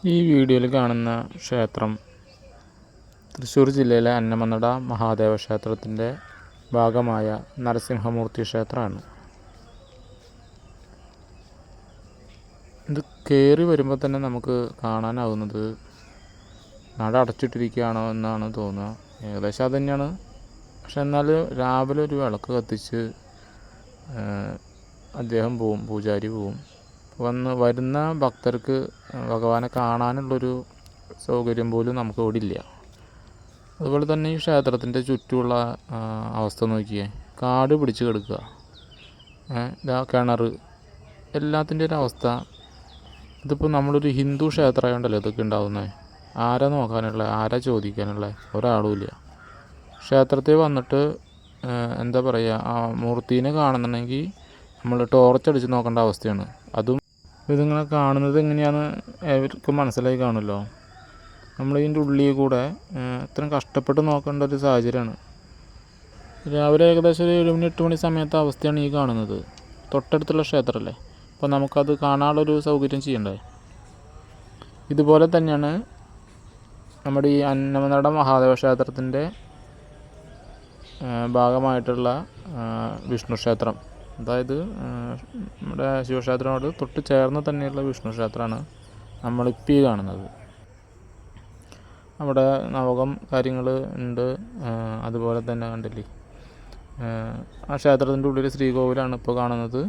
ഈ വീഡിയോയിൽ കാണുന്ന ക്ഷേത്രം തൃശ്ശൂർ ജില്ലയിലെ അന്നമനട മഹാദേവ ക്ഷേത്രത്തിൻ്റെ ഭാഗമായ നരസിംഹമൂർത്തി ക്ഷേത്രമാണ്. ഇത് കയറി വരുമ്പോൾ തന്നെ നമുക്ക് കാണാനാവുന്നത് നട അടച്ചിട്ടിരിക്കുകയാണോ എന്നാണ് തോന്നുക. ഏകദേശം അത് തന്നെയാണ്. പക്ഷെ എന്നാൽ രാവിലെ ഒരു വിളക്ക് കത്തിച്ച് അദ്ദേഹം പോവും, പൂജാരി പോവും. വരുന്ന ഭക്തർക്ക് ഭഗവാനെ കാണാനുള്ളൊരു സൗകര്യം പോലും നമുക്ക് ഇവിടെ ഇല്ല. അതുപോലെ തന്നെ ഈ ക്ഷേത്രത്തിൻ്റെ ചുറ്റുമുള്ള അവസ്ഥ നോക്കിയേ, കാട് പിടിച്ച് കിടക്കുക. ഇതാ കിണർ, എല്ലാത്തിൻ്റെ ഒരു അവസ്ഥ. ഇതിപ്പോൾ നമ്മളൊരു ഹിന്ദു ക്ഷേത്രമായോണ്ടല്ലോ ഇതൊക്കെ ഉണ്ടാകുന്നത്. ആരാ നോക്കാനുള്ള, ആരാ ചോദിക്കാനുള്ള, ഒരാളുമില്ല. ക്ഷേത്രത്തിൽ വന്നിട്ട് എന്താ പറയുക, ആ മൂർത്തീനെ കാണുന്നുണ്ടെങ്കിൽ നമ്മൾ ടോർച്ച് അടിച്ച് നോക്കേണ്ട അവസ്ഥയാണ്. അതും ഇതിങ്ങനെ കാണുന്നത് എങ്ങനെയാണെന്ന് അവർക്ക് മനസ്സിലായി കാണുമല്ലോ. നമ്മളിതിൻ്റെ ഉള്ളിൽ കൂടെ ഇത്രയും കഷ്ടപ്പെട്ട് നോക്കേണ്ട ഒരു സാഹചര്യമാണ്. രാവിലെ ഏകദേശം ഒരു 7 മണി 8 മണി സമയത്തെ അവസ്ഥയാണ് ഈ കാണുന്നത്. തൊട്ടടുത്തുള്ള ക്ഷേത്രമല്ലേ, അപ്പോൾ നമുക്കത് കാണാനുള്ളൊരു സൗകര്യം ചെയ്യണ്ടേ. ഇതുപോലെ തന്നെയാണ് നമ്മുടെ ഈ അന്നമനട മഹാദേവ ക്ഷേത്രത്തിൻ്റെ ഭാഗമായിട്ടുള്ള വിഷ്ണു ക്ഷേത്രം. അതായത് നമ്മുടെ ശിവക്ഷേത്രത്തോട് തൊട്ട് ചേർന്ന് തന്നെയുള്ള വിഷ്ണു ക്ഷേത്രമാണ് നമ്മളിപ്പോൾ ഈ കാണുന്നത്. അവിടെ നവകം കാര്യങ്ങൾ ഉണ്ട്. അതുപോലെ തന്നെ കണ്ടില്ലേ, ആ ക്ഷേത്രത്തിൻ്റെ ഉള്ളിൽ ശ്രീകോവിലാണ് ഇപ്പോൾ കാണുന്നത്.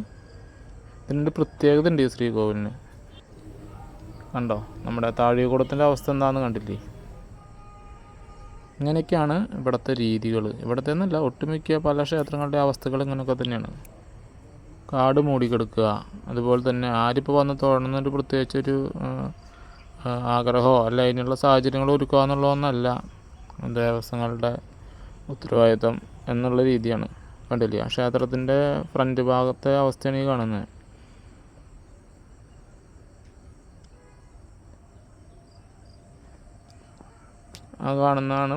ഇതിൻ്റെ പ്രത്യേകത ഉണ്ട് ഈ ശ്രീകോവിലിന്. കണ്ടോ, നമ്മുടെ താഴികക്കുടത്തിൻ്റെ അവസ്ഥ എന്താണെന്ന് കണ്ടില്ലേ. ഇങ്ങനെയൊക്കെയാണ് ഇവിടുത്തെ രീതികൾ. ഇവിടുത്തെ എന്നല്ല, ഒട്ടുമിക്ക പല ക്ഷേത്രങ്ങളുടെ അവസ്ഥകൾ ഇങ്ങനെയൊക്കെ തന്നെയാണ്. കാട് മൂടിക്കിടക്കുക. അതുപോലെ തന്നെ ആരിപ്പോൾ വന്ന് തൊഴണമെന്നൊരു പ്രത്യേകിച്ചൊരു ആഗ്രഹമോ അല്ല അതിനുള്ള സാഹചര്യങ്ങൾ ഒരുക്കുക എന്നുള്ളതൊന്നല്ല ദേവസ്വങ്ങളുടെ ഉത്തരവാദിത്വം എന്നുള്ള രീതിയാണ്. കണ്ടില്ലേ, ക്ഷേത്രത്തിൻ്റെ ഫ്രണ്ട് ഭാഗത്തെ അവസ്ഥയാണ് ഈ കാണുന്നത്. ആ കാണുന്നതാണ്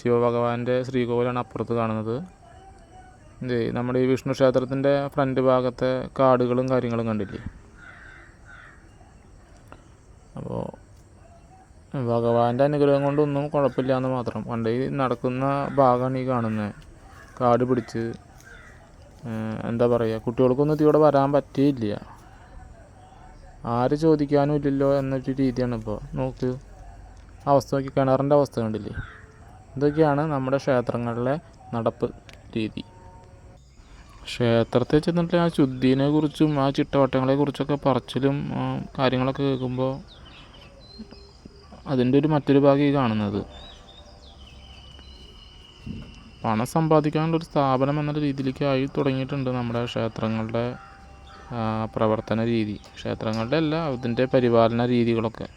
ശിവഭഗവാന്റെ ശ്രീകോവിലാണ് അപ്പുറത്ത് കാണുന്നത്. നമ്മുടെ ഈ വിഷ്ണു ക്ഷേത്രത്തിൻ്റെ ഫ്രണ്ട് ഭാഗത്തെ കാടുകളും കാര്യങ്ങളും കണ്ടില്ലേ. അപ്പോൾ ഭഗവാന്റെ അനുഗ്രഹം കൊണ്ടൊന്നും കുഴപ്പമില്ല എന്ന് മാത്രം. പണ്ട് ഈ നടക്കുന്ന ഭാഗമാണ് ഈ കാണുന്നത്. കാട് പിടിച്ച് എന്താ പറയുക, കുട്ടികൾക്കൊന്നും ഇതിവിടെ വരാൻ പറ്റിയില്ല. ആര് ചോദിക്കാനും ഇല്ലല്ലോ എന്നൊരു രീതിയാണ് ഇപ്പോൾ. നോക്ക് അവസ്ഥ നോക്കി, കിണറിൻ്റെ അവസ്ഥ കണ്ടില്ലേ. ഇതൊക്കെയാണ് നമ്മുടെ ക്ഷേത്രങ്ങളിലെ നടപ്പ് രീതി. ക്ഷേത്രത്തിൽ ചെന്നിട്ട് ആ ശുദ്ധീനെ കുറിച്ചും ആ ചിട്ടവട്ടങ്ങളെ കുറിച്ചൊക്കെ പറച്ചിലും കാര്യങ്ങളൊക്കെ കേൾക്കുമ്പോൾ അതിൻ്റെ ഒരു മറ്റൊരു ഭാഗം ഈ കാണുന്നത്. പണം സമ്പാദിക്കാനുള്ളൊരു സ്ഥാപനം എന്ന രീതിയിലേക്ക് ആയി തുടങ്ങിയിട്ടുണ്ട് നമ്മുടെ ക്ഷേത്രങ്ങളുടെ പ്രവർത്തന രീതി. ക്ഷേത്രങ്ങളുടെ അല്ല, അതിൻ്റെ പരിപാലന രീതികളൊക്കെ.